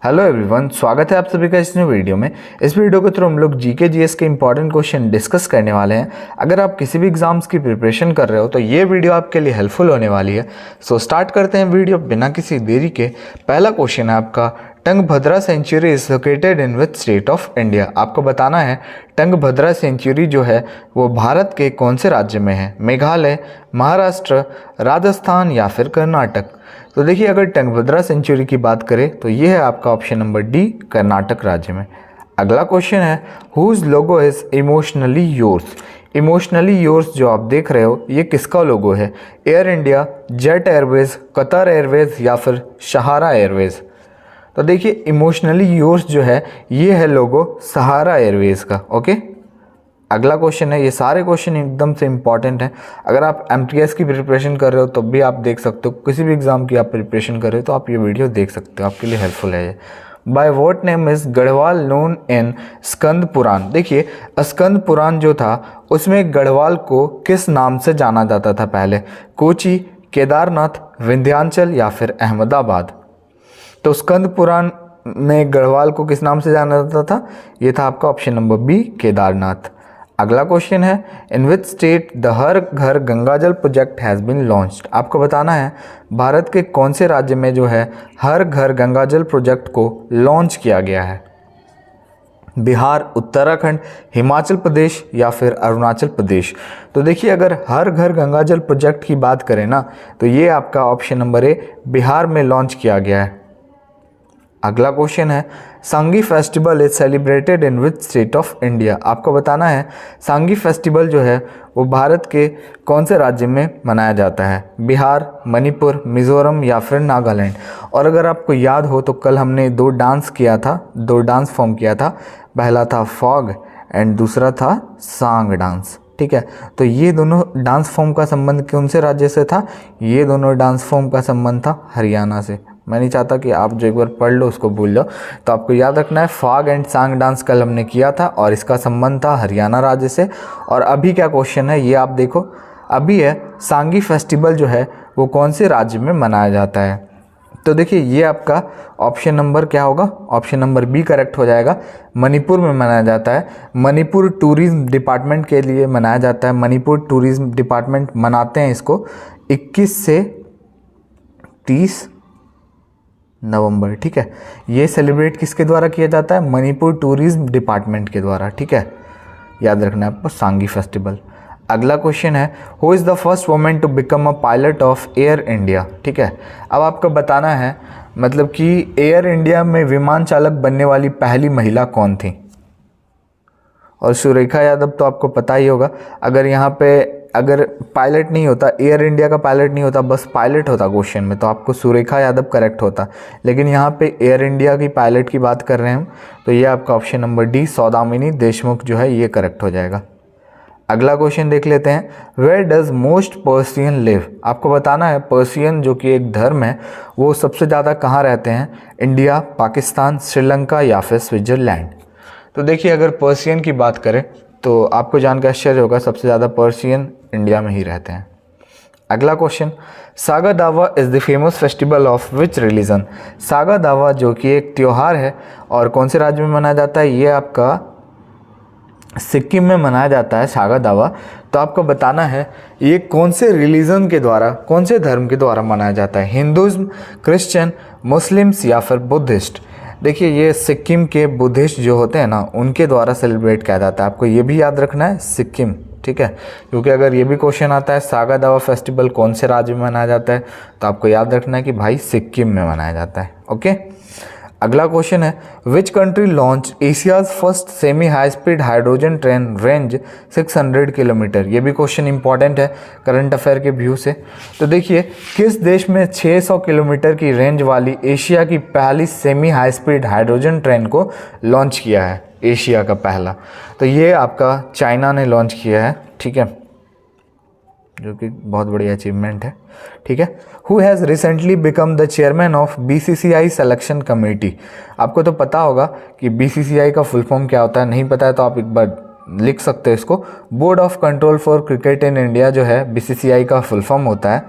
Hello everyone, स्वागत है आप सभी का इस न्यू वीडियो में। इस वीडियो के थ्रू हम लोग जीके जीएस के इंपॉर्टेंट क्वेश्चन डिस्कस करने वाले हैं। अगर आप किसी भी एग्जाम्स की प्रिपरेशन कर रहे हो तो ये वीडियो आपके लिए हेल्पफुल होने वाली है। सो स्टार्ट करते हैं वीडियो बिना किसी देरी के। पहला क्वेश्चन है आपका, Tungabhadra sanctuary is located in which state of India. आपको बताना है टंगभद्रा सेंचुरी जो है वो भारत के कौन से राज्य में है। मेघालय, महाराष्ट्र, राजस्थान या फिर कर्नाटक। तो देखिए, अगर टंगभद्रा सेंचुरी की बात करें तो ये है आपका ऑप्शन नंबर डी, कर्नाटक राज्य में। अगला क्वेश्चन है, whose logo is emotionally yours. Emotionally yours जो आप देख रहे हो ये किसका लोगो है? Air India, Jet Airways, Qatar Airways या फिर सहारा एयरवेज। तो देखिए, इमोशनली योर्स जो है ये है लोगो सहारा एयरवेज का। ओके, अगला क्वेश्चन है, ये सारे क्वेश्चन एकदम से इंपॉर्टेंट हैं। अगर आप एमटीएस की प्रिपरेशन कर रहे हो तो भी आप देख सकते हो, किसी भी एग्जाम की आप प्रिपरेशन कर रहे हो तो आप ये वीडियो देख सकते हो, आपके लिए हेल्पफुल है ये। By what name is Garhwal known in Skanda Purana. देखिए, स्कंद पुराण जो था उसमें गढ़वाल को किस नाम से जाना जाता था पहले? कोची, केदारनाथ, विंध्याचल या फिर अहमदाबाद। तो स्कंद पुराण में गढ़वाल को किस नाम से जाना जाता था? ये था आपका ऑप्शन नंबर बी, केदारनाथ। अगला क्वेश्चन है, इन विच स्टेट द हर घर गंगाजल प्रोजेक्ट हैज़ बीन लॉन्च्ड। आपको बताना है भारत के कौन से राज्य में जो है हर घर गंगाजल प्रोजेक्ट को लॉन्च किया गया है? बिहार, उत्तराखंड, हिमाचल प्रदेश या फिर अरुणाचल प्रदेश। तो देखिए, अगर हर घर गंगाजल प्रोजेक्ट की बात करें ना तो ये आपका ऑप्शन नंबर ए, बिहार में लॉन्च किया गया है। अगला क्वेश्चन है, सांगी festival is celebrated in which state of India. आपको बताना है सांगी फेस्टिवल जो है वो भारत के कौन से राज्य में मनाया जाता है? बिहार, मणिपुर, मिजोरम या फिर नागालैंड। और अगर आपको याद हो तो कल हमने दो डांस फॉर्म किया था। पहला था फॉग एंड दूसरा था सांग डांस। ठीक है, तो ये दोनों डांस फॉर्म का संबंध कौन से राज्य से था? ये दोनों डांस फॉर्म का संबंध था हरियाणा से। मैं नहीं चाहता कि आप जो एक बार पढ़ लो उसको भूल जाओ, तो आपको याद रखना है फॉग एंड सांग डांस कल हमने किया था और इसका संबंध था हरियाणा राज्य से। और अभी क्या क्वेश्चन है ये आप देखो, अभी है सांगी फेस्टिवल जो है वो कौन से राज्य में मनाया जाता है? तो देखिए, ये आपका ऑप्शन नंबर क्या होगा? ऑप्शन नंबर बी करेक्ट हो जाएगा। मणिपुर में मनाया जाता है। मणिपुर टूरिज्म डिपार्टमेंट के लिए मनाया जाता है। मणिपुर टूरिज्म डिपार्टमेंट मनाते हैं इसको 21 से 30 नवंबर। ठीक है, ये सेलिब्रेट किसके द्वारा किया जाता है? मणिपुर टूरिज्म डिपार्टमेंट के द्वारा। ठीक है, याद रखना है आपको सांगी फेस्टिवल। अगला क्वेश्चन है, who is the first women to become a pilot of Air India. ठीक है, अब आपको बताना है मतलब कि एयर इंडिया में विमान चालक बनने वाली पहली महिला कौन थी? और सुरेखा यादव तो आपको पता ही होगा। अगर यहाँ पे अगर पायलट नहीं होता, एयर इंडिया का पायलट नहीं होता, बस पायलट होता क्वेश्चन में, तो आपको सुरेखा यादव करेक्ट होता। लेकिन यहाँ पे एयर इंडिया की पायलट की बात कर रहे हैं हम, तो ये आपका option number D, Saudamini Deshmukh जो है ये करेक्ट हो जाएगा। अगला क्वेश्चन देख लेते हैं, where does most Persian live. आपको बताना है पर्सियन जो कि एक धर्म है वो सबसे ज़्यादा कहाँ रहते हैं? इंडिया, पाकिस्तान, श्रीलंका या फिर स्विट्ज़रलैंड। तो देखिए, अगर पर्सियन की बात करें तो आपको जानकर आश्चर्य होगा, सबसे ज़्यादा पर्सियन इंडिया में ही रहते हैं। अगला क्वेश्चन, सागा दावा is the famous festival of which religion. Saga दावा जो कि एक त्यौहार है और कौन से राज्य में मनाया जाता है? ये आपका सिक्किम में मनाया जाता है सागा दावा। तो आपको बताना है ये कौन से रिलीजन के द्वारा, कौन से धर्म के द्वारा मनाया जाता है? हिंदुज़्म, क्रिश्चियन, मुस्लिम्स या फिर बुद्धिस्ट। देखिए, ये सिक्किम के बुद्धिस्ट जो होते हैं ना उनके द्वारा सेलिब्रेट किया जाता है। आपको ये भी याद रखना है सिक्किम। ठीक है, क्योंकि अगर ये भी क्वेश्चन आता है सागा दावा फेस्टिवल कौन से राज्य में मनाया जाता है, तो आपको याद रखना है कि भाई सिक्किम में मनाया जाता है। ओके, अगला क्वेश्चन है, which country launch Asia's first semi high speed hydrogen train range 600 kilometre. ये भी क्वेश्चन इंपॉर्टेंट है करंट अफेयर के व्यू से। तो देखिए, किस देश में 600 किलोमीटर की रेंज वाली एशिया की पहली semi high speed hydrogen train को लॉन्च किया है? एशिया का पहला, तो ये आपका चाइना ने लॉन्च किया है। ठीक है, जो कि बहुत बड़ी अचीवमेंट है। ठीक है, who has recently become the chairman of BCCI selection committee. आपको तो पता होगा कि बीसीसीआई का फुल फॉर्म क्या होता है, नहीं पता है तो आप एक बार लिख सकते हो इसको। Board of control for cricket in India जो है बीसीसीआई का फुल फॉर्म होता है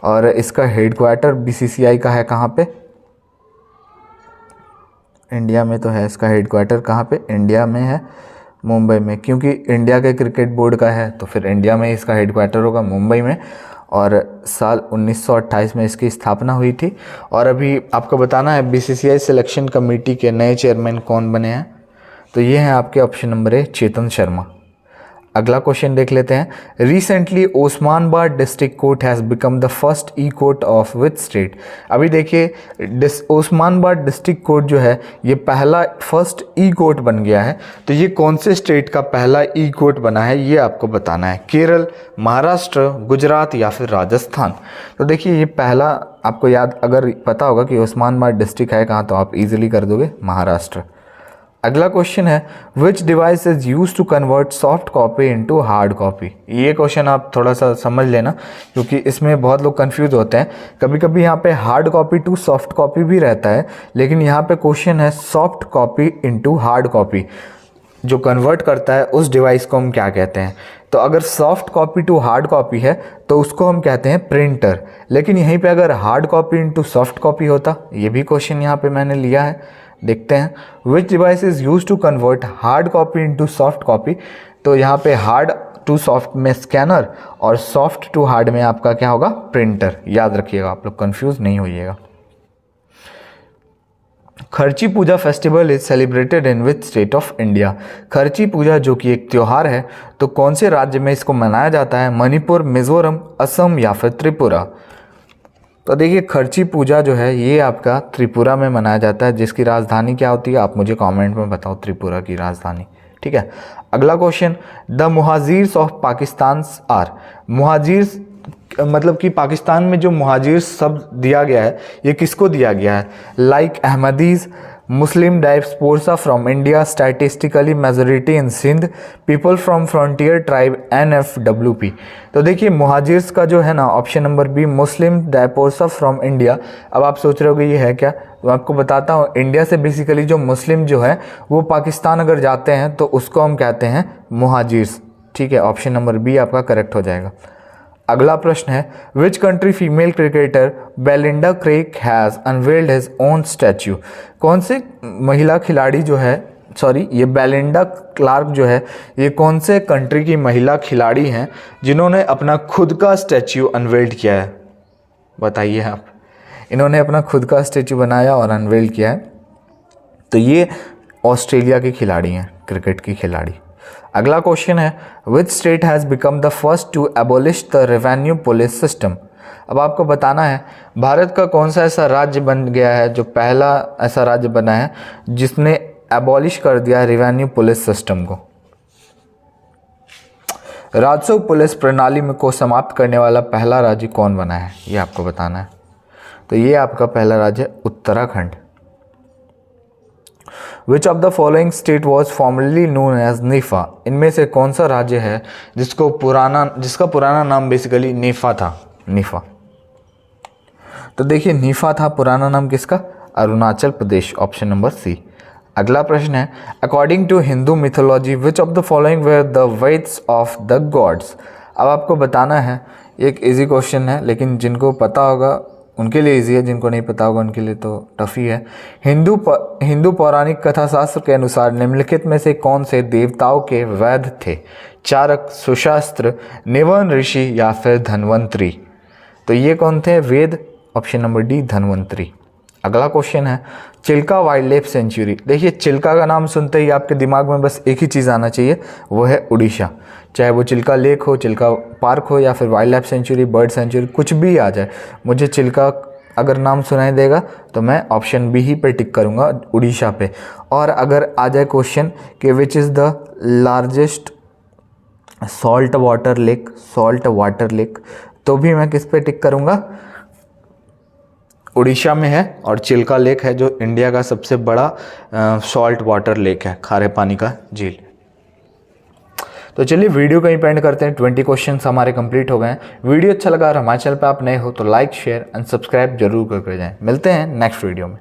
और इसका हेडक्वार्टर बीसीसीआई का है कहाँ पे? इंडिया में तो है, इसका हेडक्वार्टर कहाँ पे, इंडिया में है, मुंबई में, क्योंकि इंडिया के क्रिकेट बोर्ड का है तो फिर इंडिया में इसका हेडक्वार्टर होगा, मुंबई में। और साल 1928 में इसकी स्थापना हुई थी। और अभी आपको बताना है बीसीसीआई सिलेक्शन कमेटी के नए चेयरमैन कौन बने हैं, तो ये हैं आपके option number A Chetan Sharma. अगला क्वेश्चन देख लेते हैं। Recently Osmanabad district court has become the first e court of which state. अभी देखिए ओस्मानाबाद डिस्ट्रिक्ट कोर्ट जो है ये पहला फर्स्ट ई कोर्ट बन गया है, तो ये कौन से स्टेट का पहला ई कोर्ट बना है ये आपको बताना है। केरल, महाराष्ट्र, गुजरात या फिर राजस्थान। तो देखिए ये पहला आपको याद अगर पता होगा कि ओस्मानाबाद डिस्ट्रिक्ट है कहाँ, तो आप इजीली कर दोगे महाराष्ट्र। अगला क्वेश्चन है which device is use to convert soft copy into hard copy. ये क्वेश्चन आप थोड़ा सा समझ लेना क्योंकि इसमें बहुत लोग कंफ्यूज होते हैं। कभी कभी यहाँ पे hard copy to soft copy भी रहता है, लेकिन यहाँ पे क्वेश्चन है soft copy into hard copy, जो कन्वर्ट करता है उस डिवाइस को हम क्या कहते हैं। तो अगर soft copy to hard copy है तो उसको हम कहते हैं प्रिंटर, लेकिन यहीं पे अगर hard copy into soft copy होता, ये भी क्वेश्चन यहाँ पे मैंने लिया है। देखते हैं which device is use to convert hard copy into soft copy. तो यहाँ पे हार्ड टू सॉफ्ट में स्कैनर और सॉफ्ट टू हार्ड में आपका क्या होगा, प्रिंटर। याद रखिएगा, आप लोग कंफ्यूज नहीं होइएगा। Kharchi Puja festival is celebrated in which state of India. Kharchi Puja जो कि एक त्यौहार है, तो कौन से राज्य में इसको मनाया जाता है, मणिपुर, मिजोरम, असम या फिर त्रिपुरा। तो देखिए खर्ची पूजा जो है ये आपका त्रिपुरा में मनाया जाता है, जिसकी राजधानी क्या होती है आप मुझे कमेंट में बताओ, त्रिपुरा की राजधानी। ठीक है। अगला question, the Muhajirs of Pakistan are. Muhajirs मतलब कि पाकिस्तान में जो मुहाजिर शब्द दिया गया है ये किसको दिया गया है, like Ahmadis, Muslim diaspora from India, statistically majority in Sindh, people from frontier tribe, NFWP। तो देखिए मुहाजिर्स का जो है ना option number B, Muslim diaspora from India. अब आप सोच रहे होगे ये है क्या, तो आपको बताता हूँ। इंडिया से बेसिकली जो मुस्लिम जो है वो पाकिस्तान अगर जाते हैं तो उसको हम कहते हैं मुहाजिर्स। ठीक है, ऑप्शन नंबर बी आपका करेक्ट हो जाएगा। अगला प्रश्न है which country female cricketer Belinda Craig has unveiled his own statue. कौन से महिला खिलाड़ी जो है, सॉरी ये बेलिंडा क्लार्क जो है ये कौन से कंट्री की महिला खिलाड़ी हैं जिन्होंने अपना खुद का स्टैच्यू अनवेल्ड किया है, बताइए आप। इन्होंने अपना खुद का स्टैच्यू बनाया और अनवेल्ड किया है, तो ये ऑस्ट्रेलिया की खिलाड़ी हैं, क्रिकेट की खिलाड़ी। अगला क्वेश्चन है which state has become the first to abolish the revenue police system. अब आपको बताना है भारत का कौन सा ऐसा राज्य बन गया है जो पहला ऐसा राज्य बना है जिसने एबॉलिश कर दिया रेवेन्यू पुलिस सिस्टम को। राजस्व पुलिस प्रणाली में को समाप्त करने वाला पहला राज्य कौन बना है ये आपको बताना है। तो ये आपका पहला राज्य है Uttarakhand. Which of the following state was formally known as NEFA. इनमें से कौन सा राज्य है जिसका पुराना नाम बेसिकली नेफा था, नेफा। तो देखिए नेफा था पुराना नाम किसका, Arunachal Pradesh, option number C. अगला प्रश्न है according to Hindu mythology which of the following were the weights of the gods. अब आपको बताना है, एक इजी क्वेश्चन है लेकिन जिनको पता होगा उनके लिए इजी है, जिनको नहीं पता होगा उनके लिए तो टफ ही है। हिंदू पौराणिक कथा शास्त्र के अनुसार निम्नलिखित में से कौन से देवताओं के वैद्य थे, चारक, सुशास्त्र, निवन ऋषि या फिर धन्वंतरी। तो ये कौन थे वेद, ऑप्शन नंबर डी धन्वंतरी। अगला क्वेश्चन है चिल्का वाइल्ड लाइफ सेंचुरी। देखिए चिल्का का नाम सुनते ही आपके दिमाग में बस एक ही चीज़ आना चाहिए, वो है उड़ीसा। चाहे वो चिल्का लेक हो, चिल्का पार्क हो या फिर wild life sanctuary, bird sanctuary, कुछ भी आ जाए, मुझे चिल्का अगर नाम सुनाई देगा तो मैं ऑप्शन बी ही पे टिक करूँगा, उड़ीसा पे। और अगर आ जाए क्वेश्चन कि which is the largest salt water lake, तो भी मैं किस पे टिक करूँगा, उड़ीसा में है। और चिल्का लेक है जो इंडिया का सबसे बड़ा सॉल्ट वाटर लेक है, खारे पानी का झील। तो चलिए वीडियो को यहीं पेंड करते हैं। 20 क्वेश्चंस हमारे कंप्लीट हो गए हैं। वीडियो अच्छा लगा और हमारे चैनल पे आप नए हो तो लाइक, शेयर एंड सब्सक्राइब जरूर करके जाएं। मिलते हैं नेक्स्ट वीडियो में।